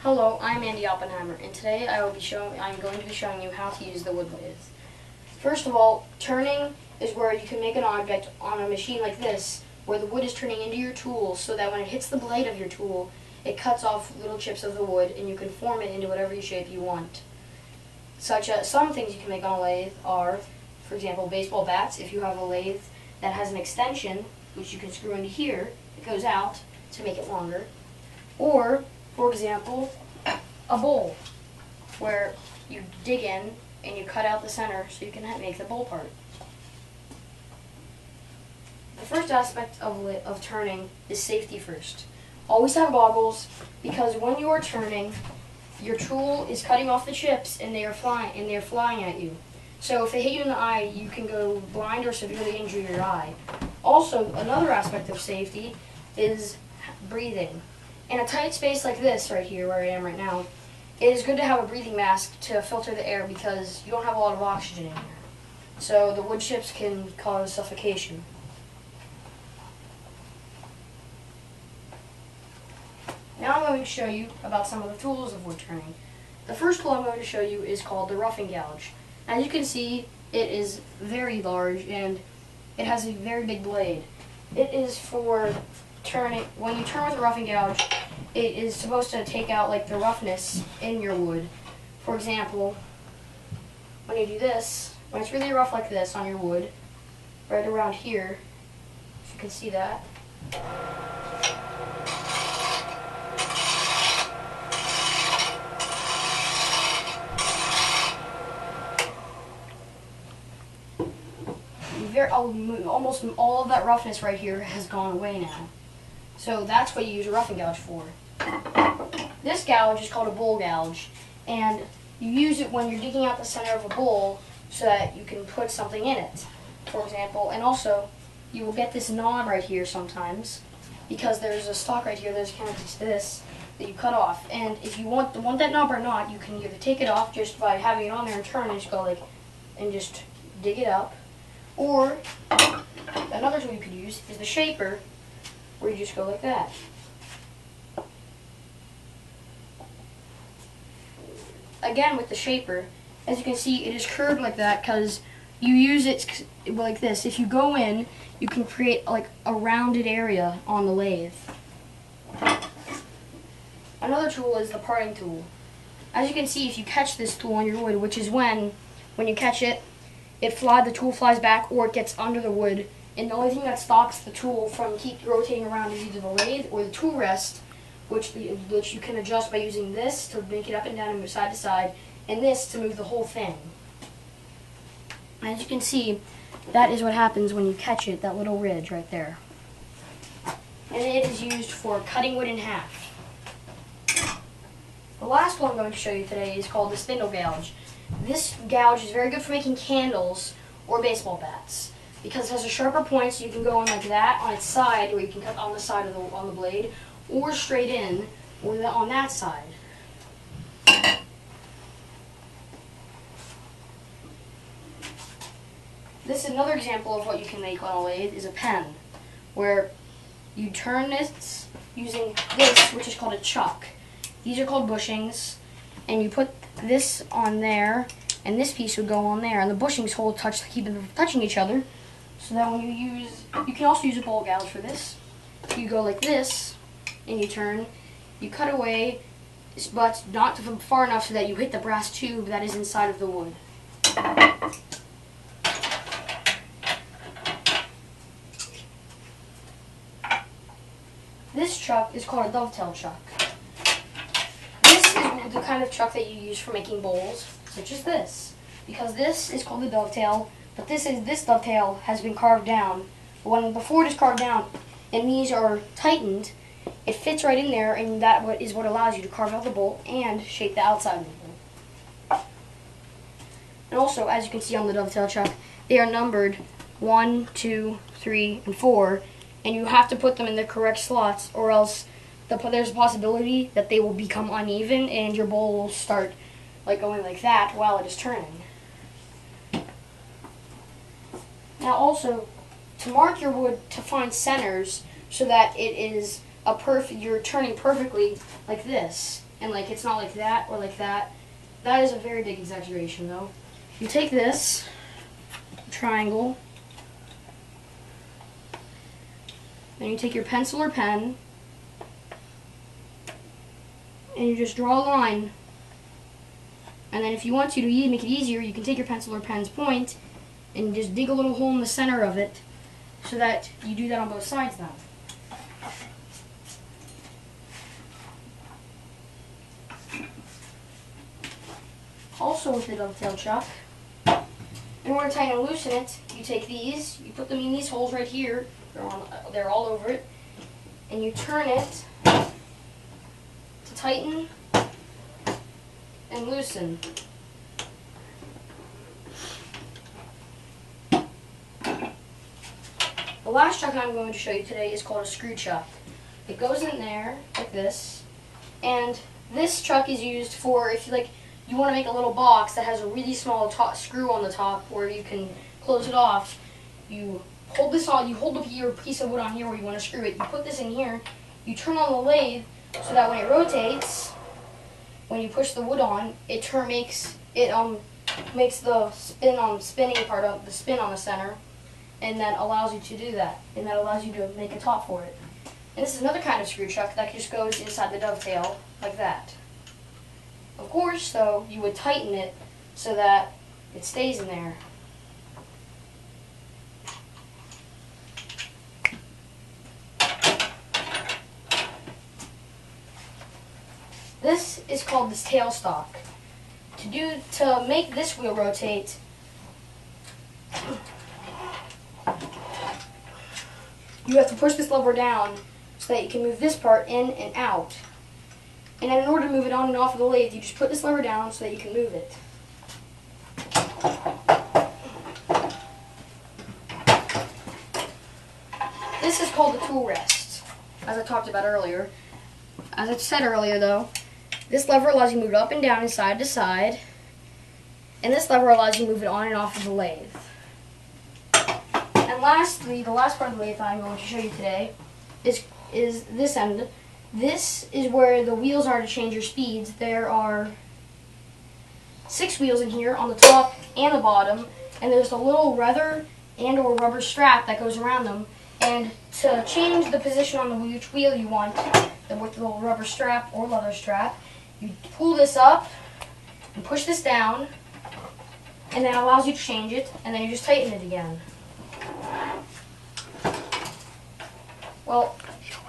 Hello, I'm Andy Oppenheimer, and today I'm going to be showing you how to use the wood lathe. First of all, turning is where you can make an object on a machine like this, where the wood is turning into your tool, so that when it hits the blade of your tool, it cuts off little chips of the wood, and you can form it into whatever shape you want. Such as some things you can make on a lathe are, for example, baseball bats. If you have a lathe that has an extension, which you can screw into here, it goes out to make it longer. Or, for example, a bowl, where you dig in and you cut out the center so you can make the bowl part. The first aspect of turning is safety first. Always have goggles, because when you are turning, your tool is cutting off the chips and they are flying at you. So if they hit you in the eye, you can go blind or severely injure your eye. Also, another aspect of safety is breathing. In a tight space like this right here, where I am right now, it is good to have a breathing mask to filter the air because you don't have a lot of oxygen in here. So the wood chips can cause suffocation. Now I'm going to show you about some of the tools of wood turning. The first tool I'm going to show you is called the roughing gouge. As you can see, it is very large and it has a very big blade. It is for turning. When you turn with a roughing gouge, it is supposed to take out like the roughness in your wood. For example, when you do this, when it's really rough like this on your wood, right around here, if you can see that, almost all of that roughness right here has gone away now. So that's what you use a roughing gouge for. This gouge is called a bowl gouge, and you use it when you're digging out the center of a bowl so that you can put something in it, for example. And also, you will get this knob right here sometimes, because there's a stalk right here that's connected to this that you cut off. And if you want that knob or not, you can either take it off just by having it on there and turn and just go like, and just dig it up. Or another tool you could use is the shaper, where you just go like that. Again, with the shaper, as you can see, it is curved like that because you use it like this. If you go in, you can create like a rounded area on the lathe. Another tool is the parting tool. As you can see, if you catch this tool on your wood, which is when you catch it, the tool flies back or it gets under the wood, and the only thing that stops the tool from keep rotating around is either the lathe or the tool rest, which you can adjust by using this to make it up and down and move side to side, and this to move the whole thing. As you can see, that is what happens when you catch it, that little ridge right there. And it is used for cutting wood in half. The last one I'm going to show you today is called the spindle gouge. This gouge is very good for making candles or baseball bats because it has a sharper point, so you can go in like that on its side, or you can cut on the side of on the blade, or straight in or on that side. This is another example of what you can make on a lathe is a pen, where you turn this using this, which is called a chuck. These are called bushings, and you put this on there, and this piece would go on there, and the bushings keep them from touching each other, so that when you can also use a bowl gouge for this. You go like this, and you turn, you cut away, but not far enough so that you hit the brass tube that is inside of the wood. This chuck is called a dovetail chuck. This is the kind of chuck that you use for making bowls, such as this. Because this is called the dovetail, but this dovetail has been carved down. But before it is carved down and these are tightened, it fits right in there, and that is what allows you to carve out the bowl and shape the outside of the bowl. And also, as you can see on the dovetail chuck, they are numbered 1, 2, 3, and 4, and you have to put them in the correct slots, or else there's a possibility that they will become uneven and your bowl will start like going like that while it is turning. Now also, to mark your wood to find centers so that it is you're turning perfectly like this, and like it's not like that or like that. That is a very big exaggeration though. You take this triangle, then you take your pencil or pen, and you just draw a line. And then if you want to make it easier, you can take your pencil or pen's point and just dig a little hole in the center of it so that you do that on both sides now. Also with the dovetail chuck, in order to tighten and loosen it, you take these, you put them in these holes right here, they're all over it, and you turn it to tighten and loosen. The last chuck I'm going to show you today is called a screw chuck. It goes in there like this, and this chuck is used for if you want to make a little box that has a really small screw on the top where you can close it off. You hold this on, you hold your piece of wood on here where you want to screw it. You put this in here, you turn on the lathe so that when it rotates, when you push the wood on, it makes the spinning part of the spin on the center, and that allows you to do that, and that allows you to make a top for it. And this is another kind of screw chuck that just goes inside the dovetail like that. Of course, though, you would tighten it so that it stays in there. This is called this tailstock. To make this wheel rotate, you have to push this lever down so that you can move this part in and out. And then in order to move it on and off of the lathe, you just put this lever down so that you can move it. This is called the tool rest, as I talked about earlier. As I said earlier though, this lever allows you to move it up and down and side to side, and this lever allows you to move it on and off of the lathe. And lastly, the last part of the lathe I'm going to show you today is this end. This is where the wheels are to change your speeds. There are 6 wheels in here on the top and the bottom, and there's a little leather and or rubber strap that goes around them. And to change the position on which wheel you want, with the little rubber strap or leather strap, you pull this up and push this down, and that allows you to change it, and then you just tighten it again. Well,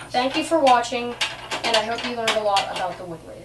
thank you for watching, and I hope you learned a lot about the wood lathe.